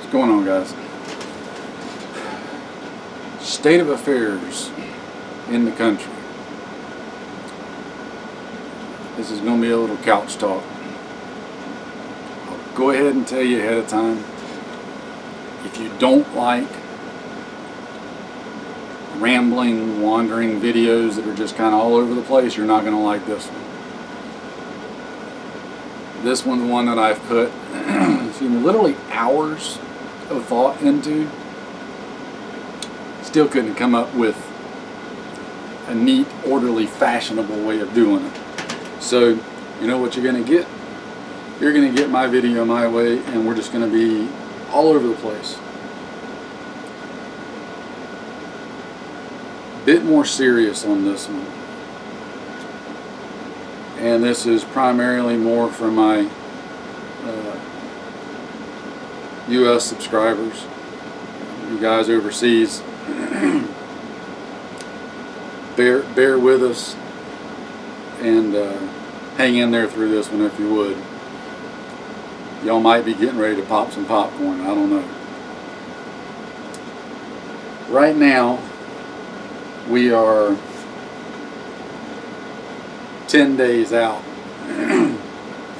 What's going on, guys? State of affairs in the country. This is going to be a little couch talk. I'll go ahead and tell you ahead of time, if you don't like rambling, wandering videos that are just kind of all over the place, you're not going to like this one. This one's one that I've put literally hours of thought into. Still couldn't come up with a neat, orderly, fashionable way of doing it. So, you know what you're going to get? You're going to get my video my way, and we're just going to be all over the place. Bit more serious on this one. And this is primarily more for my US subscribers. You guys overseas, bear with us and hang in there through this one if you would. Y'all might be getting ready to pop some popcorn, I don't know. Right now we are 10 days out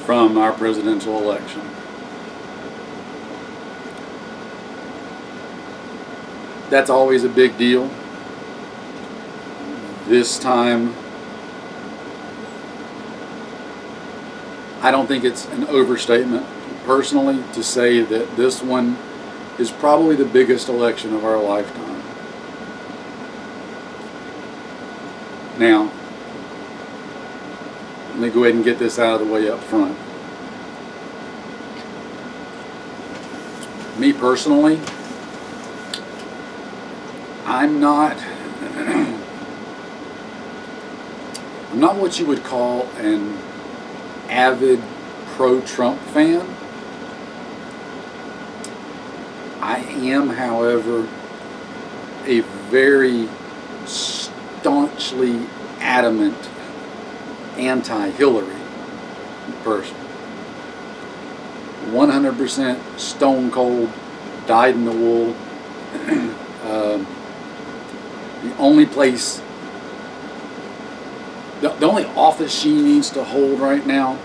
from our presidential election. That's always a big deal. This time, I don't think it's an overstatement, personally, to say that this one is probably the biggest election of our lifetime. Now, let me go ahead and get this out of the way up front. Me personally, I'm not what you would call an avid pro-Trump fan. I am, however, a very staunchly adamant anti-Hillary person. 100% stone cold, dyed in the wool. The only place, the only office she needs to hold right now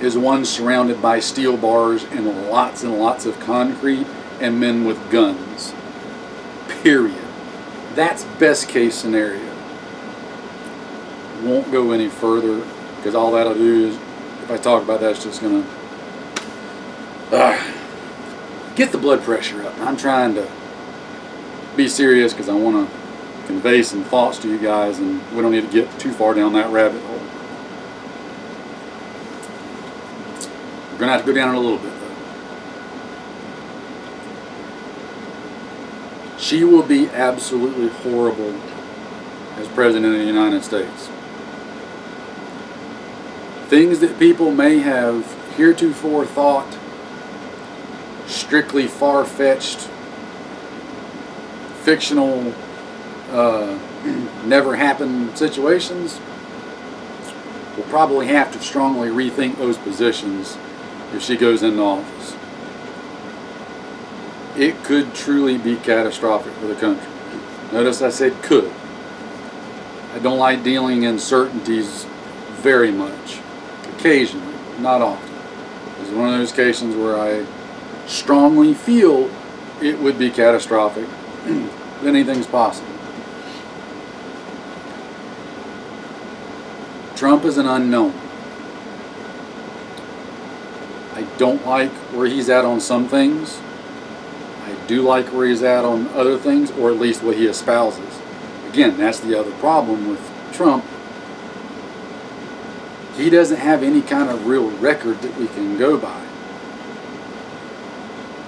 is one surrounded by steel bars and lots of concrete and men with guns. Period. That's best case scenario. Won't go any further, because all that'll do is, if I talk about that, it's just gonna get the blood pressure up. I'm trying to be serious because I want to convey some thoughts to you guys, and we don't need to get too far down that rabbit hole. We're gonna have to go down it a little bit though. She will be absolutely horrible as President of the United States. Things that people may have heretofore thought strictly far-fetched, fictional, never happened situations, will probably have to strongly rethink those positions if she goes into office. It could truly be catastrophic for the country. Notice I said could. I don't like dealing in certainties very much. Occasionally, not often. It's one of those cases where I strongly feel it would be catastrophic. Anything's possible. Trump is an unknown. I don't like where he's at on some things. I do like where he's at on other things, or at least what he espouses. Again, that's the other problem with Trump. He doesn't have any kind of real record that we can go by.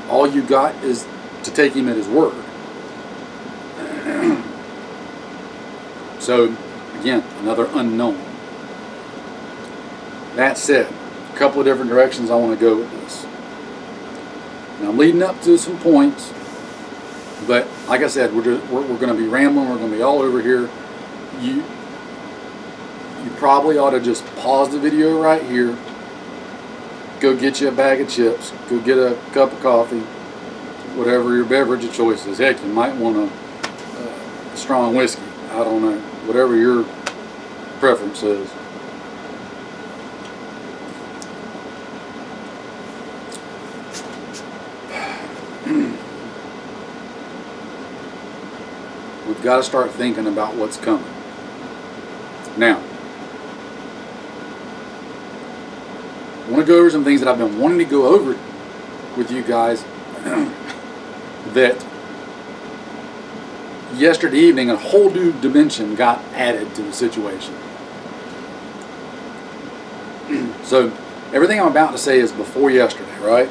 All you got is to take him at his word. So, again, another unknown. That said, a couple of different directions I want to go with this. Now, I'm leading up to some points, but like I said, we're going to be rambling. We're going to be all over here. You probably ought to just pause the video right here, go get you a bag of chips, go get a cup of coffee, whatever your beverage of choice is. Heck, you might want a strong whiskey. I don't know. Whatever your preference is. We've got to start thinking about what's coming. Now, I want to go over some things that I've been wanting to go over with you guys that yesterday evening a whole new dimension got added to the situation. So everything I'm about to say is before yesterday, right?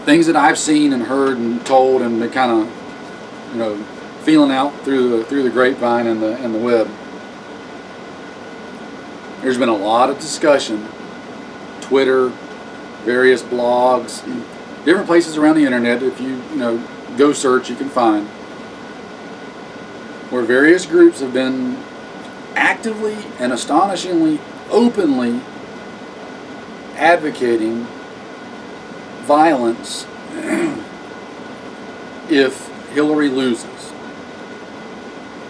Things that I've seen and heard and told and been kind of, you know, feeling out through the grapevine and the web. There's been a lot of discussion, Twitter, various blogs, different places around the internet. If you go search, you can find where various groups have been actively and astonishingly openly advocating violence if Hillary loses.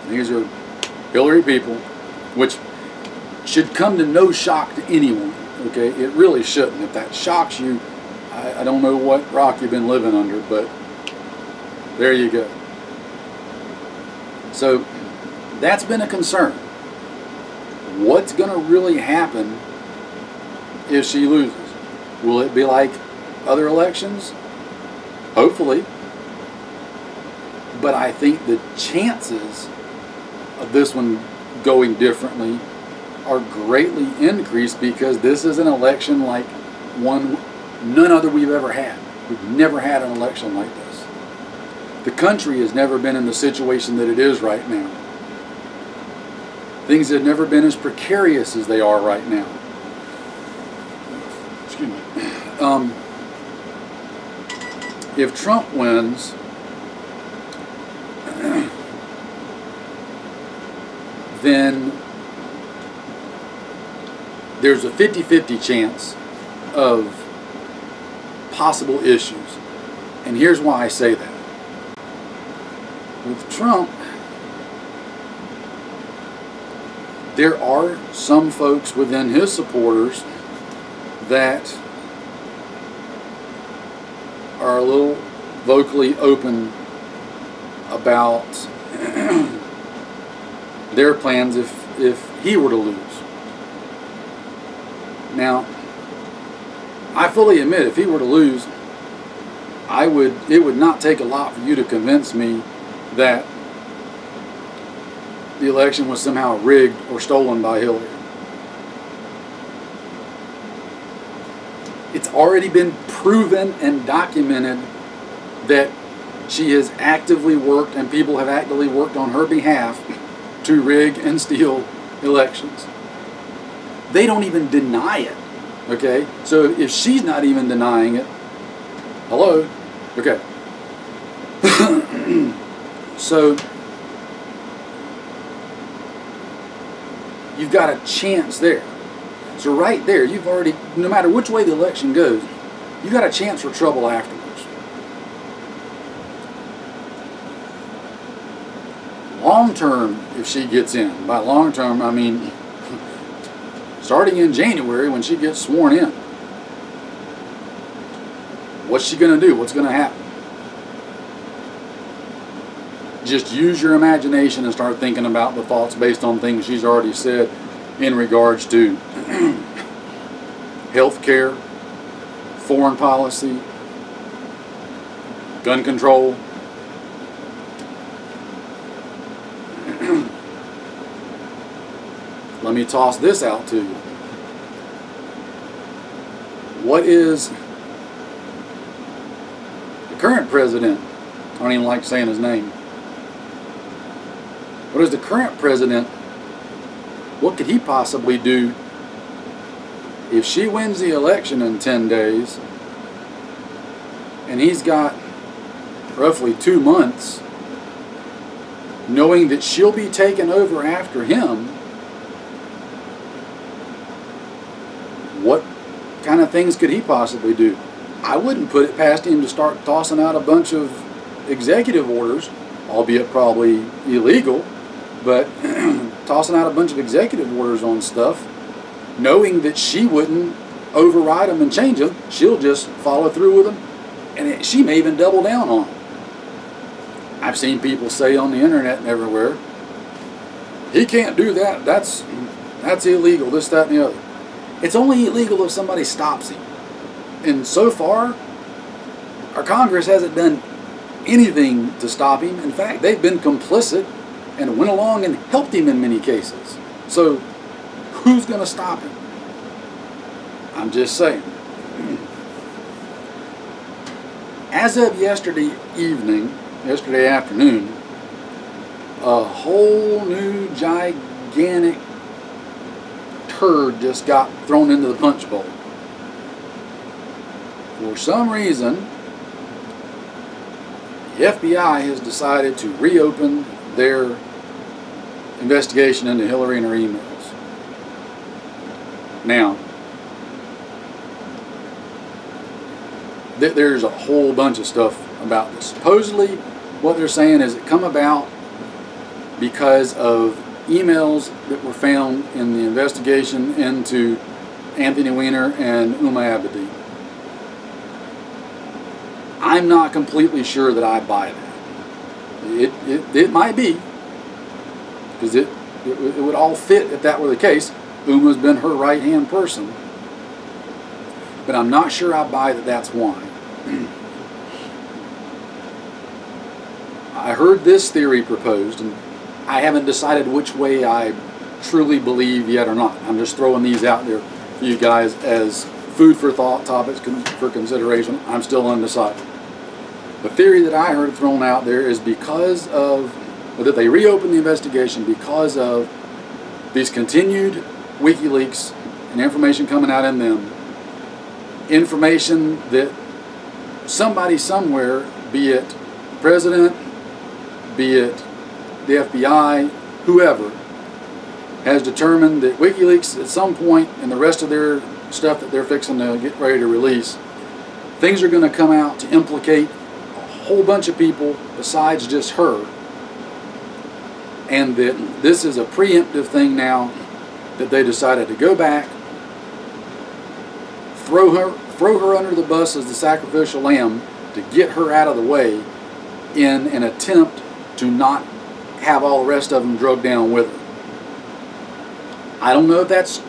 These are Hillary people, which should come to no shock to anyone. Okay, it really shouldn't. If that shocks you, I don't know what rock you've been living under, but there you go. So that's been a concern. What's going to really happen if she loses? Will it be like other elections? Hopefully. But I think the chances of this one going differently are greatly increased because this is an election like none other we've ever had. We've never had an election like this. The country has never been in the situation that it is right now. Things have never been as precarious as they are right now. Excuse me. If Trump wins, then there's a 50-50 chance of possible issues. And here's why I say that. With Trump, there are some folks within his supporters that are a little vocally open about their plans if he were to lose. Now, I fully admit if he were to lose, it would not take a lot for you to convince me that the election was somehow rigged or stolen by Hillary. It's already been proven and documented that she has actively worked and people have actively worked on her behalf to rig and steal elections. They don't even deny it. Okay? So if she's not even denying it, hello? Okay. So you've got a chance there. So right there, you've already, no matter which way the election goes, you've got a chance for trouble afterwards. Long term, if she gets in, by long term, I mean starting in January when she gets sworn in. What's she going to do? What's going to happen? Just use your imagination and start thinking about the thoughts based on things she's already said in regards to health care, foreign policy, gun control. Let me toss this out to you. What is the current president? I don't even like saying his name. What is the current president? What could he possibly do if she wins the election in 10 days and he's got roughly 2 months knowing that she'll be taken over after him? What kind of things could he possibly do? I wouldn't put it past him to start tossing out a bunch of executive orders, albeit probably illegal, but tossing out a bunch of executive orders on stuff, knowing that she wouldn't override them and change them. She'll just follow through with them, and she may even double down on them. I've seen people say on the internet and everywhere, he can't do that, that's illegal, this, that, and the other. It's only illegal if somebody stops him. And so far, our Congress hasn't done anything to stop him. In fact, they've been complicit and went along and helped him in many cases. So, who's going to stop him? I'm just saying. As of yesterday afternoon, a whole new gigantic turd just got thrown into the punch bowl. For some reason, the FBI has decided to reopen their investigation into Hillary and her emails. Now, there's a whole bunch of stuff about this. Supposedly, what they're saying is it come about because of emails that were found in the investigation into Anthony Weiner and Huma Abedin. I'm not completely sure that I buy that. It might be, because it would all fit if that were the case. Huma's been her right-hand person. But I'm not sure I buy that that's why. I heard this theory proposed, and I haven't decided which way I truly believe yet or not. I'm just throwing these out there for you guys as food for thought, topics for consideration. I'm still undecided. The theory that I heard thrown out there is because of, or that they reopened the investigation because of these continued WikiLeaks and information coming out in them. Information that somebody somewhere, be it the president, be it the FBI, whoever, has determined that WikiLeaks at some point in the rest of their stuff that they're fixing to get ready to release, things are going to come out to implicate a whole bunch of people besides just her, and that this is a preemptive thing now that they decided to go back, throw her under the bus as the sacrificial lamb to get her out of the way in an attempt to not have all the rest of them drugged down with her. I don't know if that's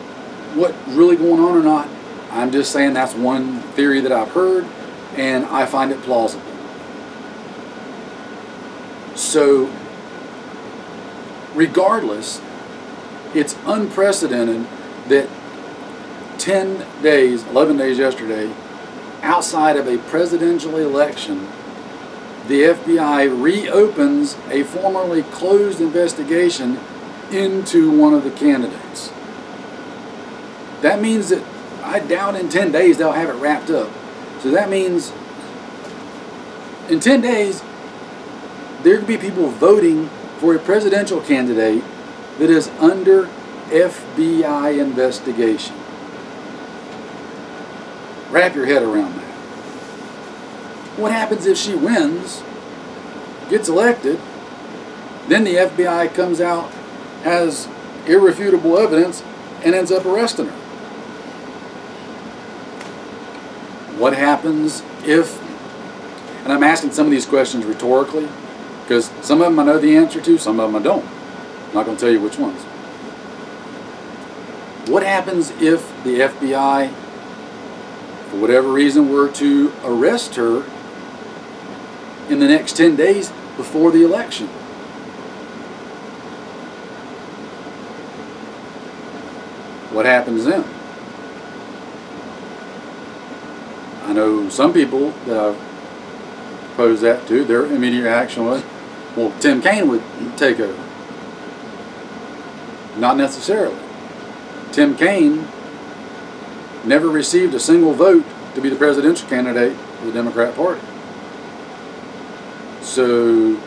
what's really going on or not. I'm just saying that's one theory that I've heard, and I find it plausible. So, regardless, it's unprecedented that 10 days, 11 days yesterday, outside of a presidential election, the FBI reopens a formerly closed investigation into one of the candidates. That means that I doubt in 10 days they'll have it wrapped up. So that means in 10 days there could be people voting for a presidential candidate that is under FBI investigation. Wrap your head around that. What happens if she wins, gets elected, then the FBI comes out, has irrefutable evidence, and ends up arresting her? What happens if, and I'm asking some of these questions rhetorically, because some of them I know the answer to, some of them I don't. I'm not going to tell you which ones. What happens if the FBI, for whatever reason, were to arrest her in the next 10 days before the election? What happens then? I know some people that I've proposed that to, their immediate reaction was, well, Tim Kaine would take over. Not necessarily. Tim Kaine never received a single vote to be the presidential candidate for the Democrat Party. So,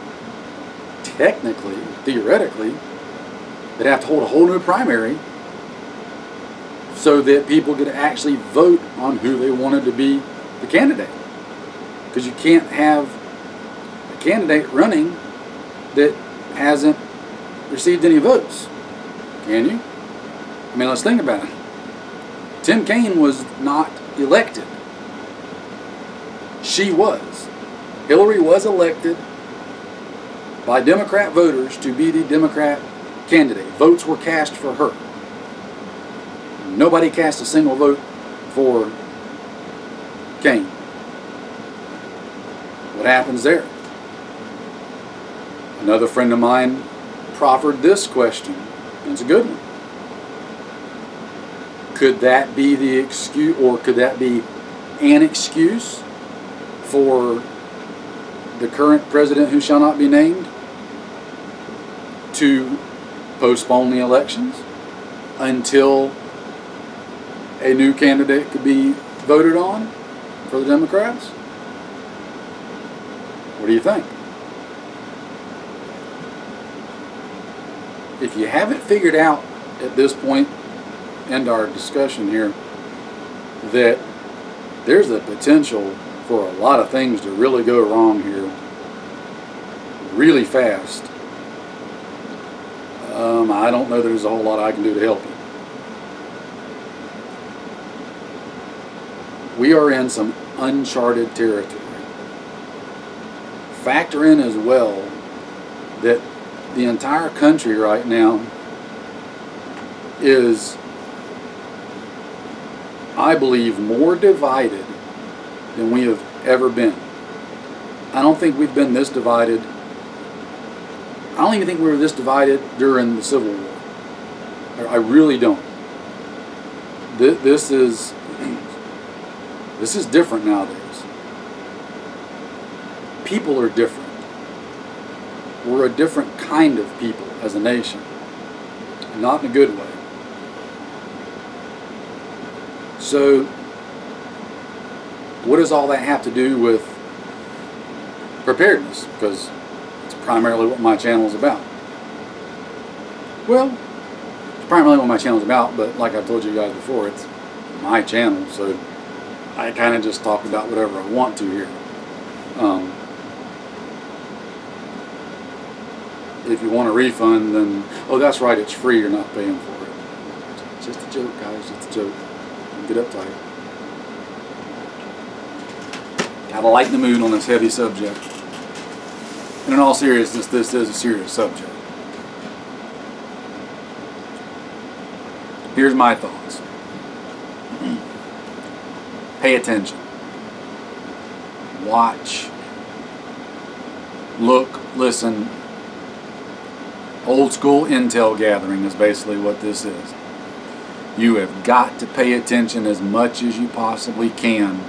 technically, theoretically, they'd have to hold a whole new primary so so that people could actually vote on who they wanted to be the candidate. Because you can't have a candidate running that hasn't received any votes, can you? I mean, let's think about it. Tim Kaine was not elected. She was. Hillary was elected by Democrat voters to be the Democrat candidate. Votes were cast for her. Nobody cast a single vote for Kaine. What happens there? Another friend of mine proffered this question, and it's a good one. Could that be the excuse, or could that be an excuse for the current president, who shall not be named, to postpone the elections until a new candidate could be voted on for the Democrats? What do you think? If you haven't figured out at this point in our discussion here that there's a potential for a lot of things to really go wrong here really fast, I don't know that there's a whole lot I can do to help you. We are in some uncharted territory. Factor in as well that the entire country right now is, I believe, more divided than we have ever been. I don't think we've been this divided. I don't even think we were this divided during the Civil War. I really don't. This is different nowadays. People are different. We're a different kind of people as a nation. Not in a good way. So, what does all that have to do with preparedness? Because it's primarily what my channel is about. Well, it's primarily what my channel is about, but like I told you guys before, it's my channel, so I kind of just talk about whatever I want to here. If you want a refund, then, oh, that's right, it's free, you're not paying for it. It's just a joke, guys, it's a joke. Don't get uptight. Gotta lighten the mood on this heavy subject. And in all seriousness, this is a serious subject. Here's my thoughts. Pay attention. Watch. Look, listen. Old school intel gathering is basically what this is. You have got to pay attention as much as you possibly can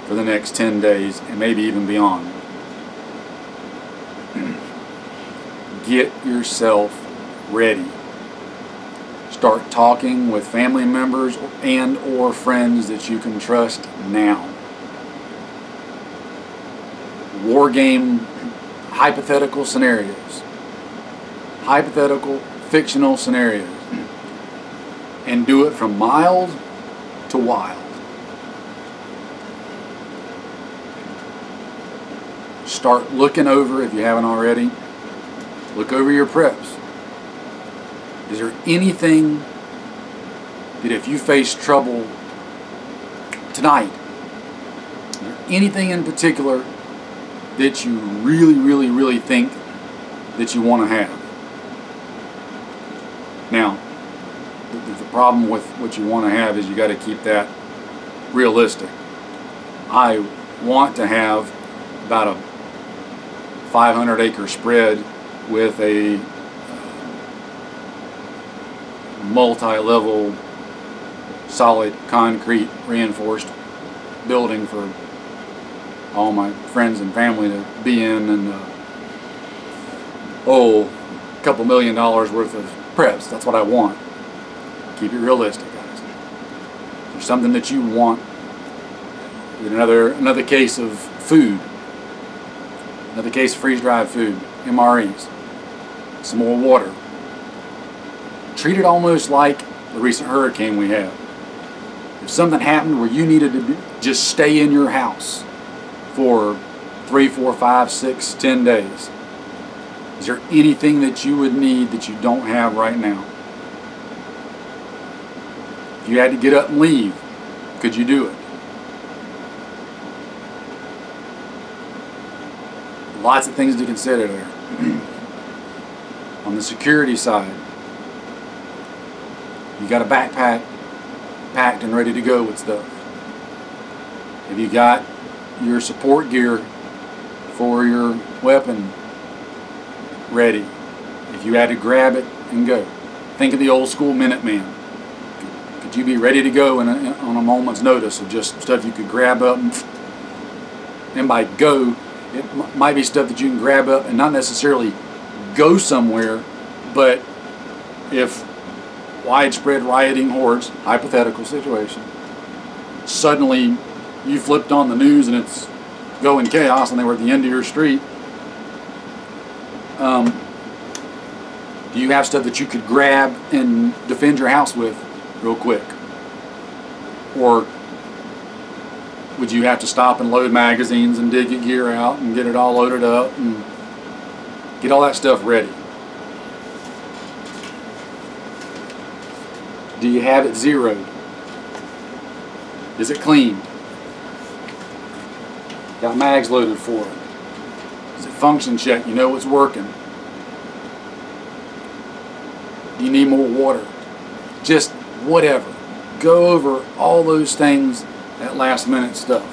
for the next 10 days and maybe even beyond. Get yourself ready. Start talking with family members and or friends that you can trust now. War game hypothetical scenarios. Hypothetical fictional scenarios. And do it from mild to wild. Start looking over, if you haven't already, look over your preps. Is there anything that if you face trouble tonight, is there anything in particular that you really think that you want to have? Now, the problem with what you want to have is you got to keep that realistic. I want to have about a 500-acre spread with a multi-level solid concrete reinforced building for all my friends and family to be in, and a couple $1 million worth of preps. That's what I want. Keep it realistic, guys. If there's something that you want, get another case of food, another case of freeze-dried food, MREs, some more water. Treat it almost like the recent hurricane we had. If something happened where you needed to just stay in your house for 3, 4, 5, 6, 10 days, is there anything that you would need that you don't have right now? If you had to get up and leave, could you do it? Lots of things to consider there. On the security side, you got a backpack packed and ready to go with stuff. Have you got your support gear for your weapon ready? If you had to grab it and go. Think of the old school Minuteman. Could you be ready to go on a moment's notice of just stuff you could grab up? And by go, it might be stuff that you can grab up and not necessarily go somewhere, but if widespread rioting hordes, hypothetical situation, suddenly you flipped on the news and it's going chaos and they were at the end of your street, do you have stuff that you could grab and defend your house with real quick? Or would you have to stop and load magazines and dig your gear out and get it all loaded up and get all that stuff ready? Do you have it zeroed? Is it cleaned? Got mags loaded for it? Is it function checked? You know it's working? Do you need more water? Just whatever. Go over all those things, that last minute stuff.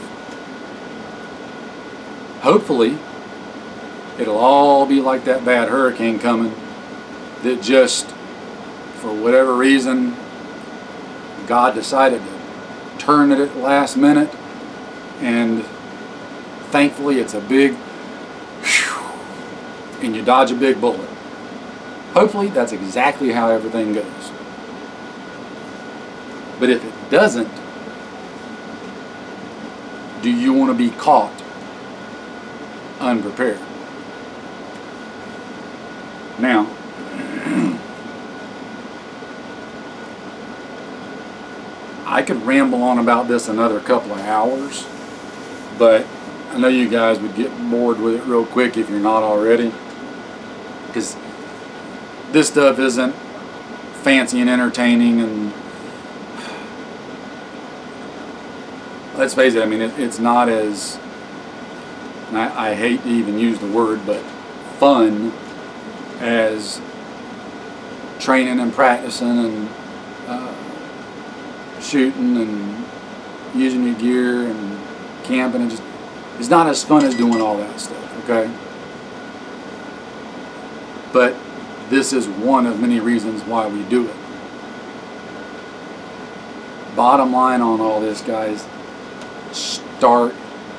Hopefully, it'll all be like that bad hurricane coming that just, for whatever reason, God decided to turn it at the last minute, and thankfully it's a big whew, and you dodge a big bullet. Hopefully that's exactly how everything goes. But if it doesn't, do you want to be caught unprepared? Now, I could ramble on about this another couple of hours, but I know you guys would get bored with it real quick if you're not already, because this stuff isn't fancy and entertaining, and let's face it, I mean, it's not as, and I hate to even use the word, but fun as training and practicing and shooting and using your gear and camping, and just, it's not as fun as doing all that stuff, okay? But this is one of many reasons why we do it. Bottom line on all this, guys, start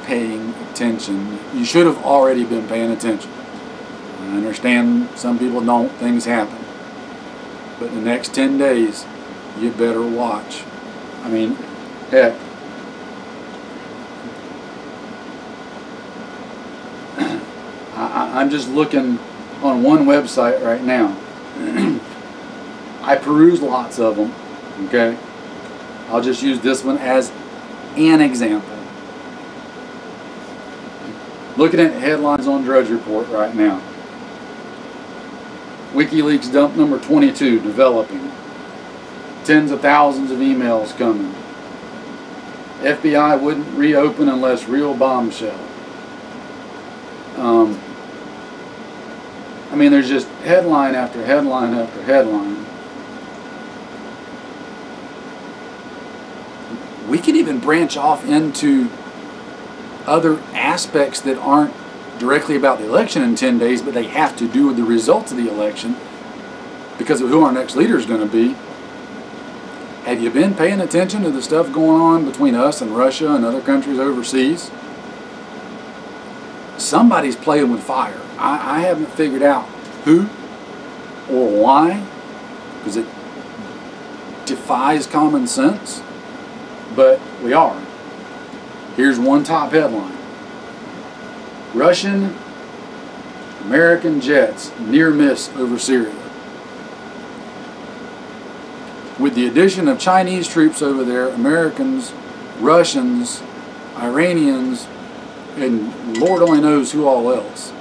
paying attention. You should have already been paying attention. I understand some people don't, things happen. But the next 10 days, you better watch. I mean, heck, I'm just looking on one website right now. I peruse lots of them, okay? I'll just use this one as an example. Looking at headlines on Drudge Report right now. WikiLeaks dump number 22 developing. Tens of thousands of emails coming. FBI wouldn't reopen unless real bombshell. I mean, there's just headline after headline after headline. We could even branch off into other aspects that aren't directly about the election in 10 days, but they have to do with the results of the election because of who our next leader is going to be. Have you been paying attention to the stuff going on between us and Russia and other countries overseas? Somebody's playing with fire. I haven't figured out who or why, because it defies common sense, but we are. Here's one top headline. Russian American jets near miss over Syria. with the addition of Chinese troops over there, Americans, Russians, Iranians, and Lord only knows who all else.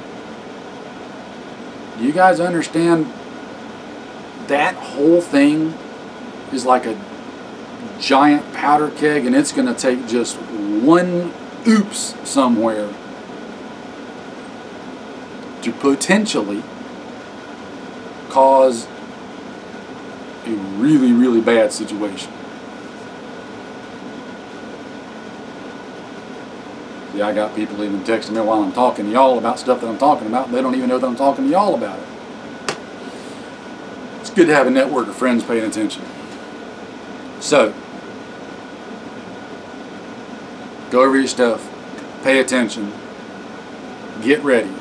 Do you guys understand that whole thing is like a giant powder keg, and it's going to take just one oops somewhere to potentially cause a really, really bad situation. Yeah, I got people even texting me while I'm talking to y'all about stuff that I'm talking about, and they don't even know that I'm talking to y'all about it. It's good to have a network of friends paying attention. So, go over your stuff, pay attention, get ready.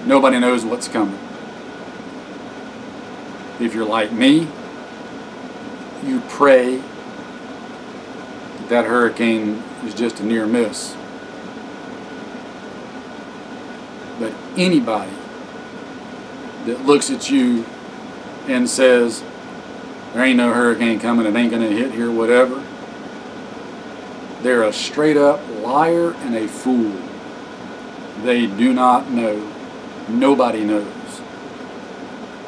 Nobody knows what's coming. If you're like me, you pray that hurricane is just a near miss. But anybody that looks at you and says, there ain't no hurricane coming, it ain't going to hit here, whatever, they're a straight up liar and a fool. They do not know. Nobody knows.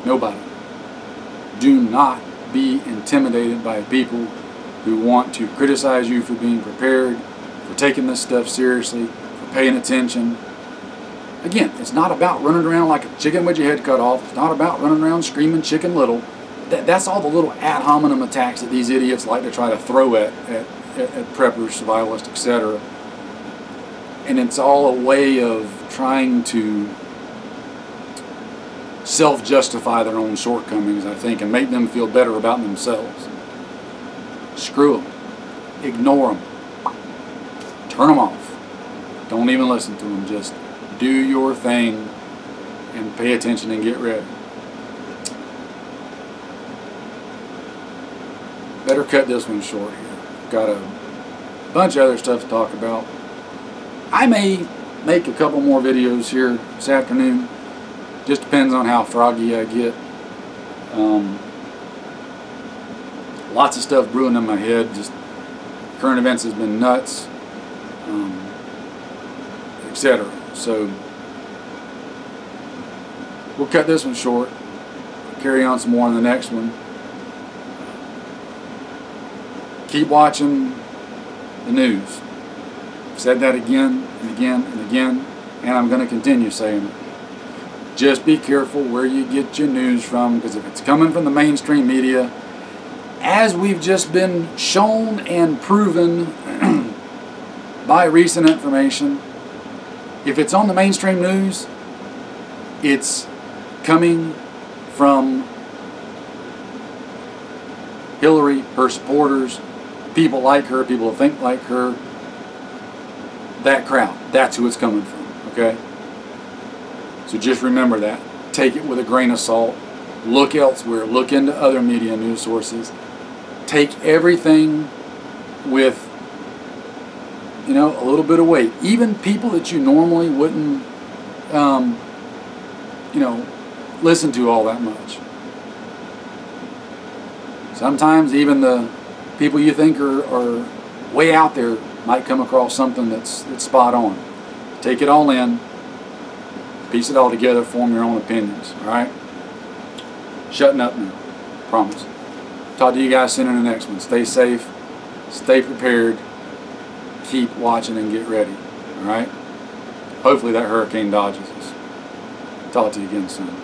Nobody. Do not be intimidated by people who want to criticize you for being prepared, for taking this stuff seriously, for paying attention. Again, it's not about running around like a chicken with your head cut off. It's not about running around screaming chicken little. That's all the little ad hominem attacks that these idiots like to try to throw at preppers, survivalists, etc. And it's all a way of trying to self-justify their own shortcomings, I think, and make them feel better about themselves. Screw them. Ignore them. Turn them off. Don't even listen to them. Just do your thing and pay attention and get ready. Better cut this one short here. Got a bunch of other stuff to talk about. I may make a couple more videos here this afternoon. Just depends on how froggy I get. Lots of stuff brewing in my head. Just current events has been nuts, etc. So we'll cut this one short. Carry on some more on the next one. Keep watching the news. I've said that again and again and again, and I'm going to continue saying it. Just be careful where you get your news from, because if it's coming from the mainstream media, as we've just been shown and proven by recent information, if it's on the mainstream news, it's coming from Hillary, her supporters, people like her, people who think like her, that crowd. That's who it's coming from, okay? So just remember that. Take it with a grain of salt. Look elsewhere. Look into other media news sources. Take everything with, you know, a little bit of weight. Even people that you normally wouldn't, you know, listen to all that much. Sometimes even the people you think are way out there might come across something that's spot on. Take it all in. Piece it all together, form your own opinions, alright? Shutting up now. Promise. Talk to you guys soon in the next one. Stay safe. Stay prepared. Keep watching and get ready. Alright? Hopefully that hurricane dodges us. Talk to you again soon.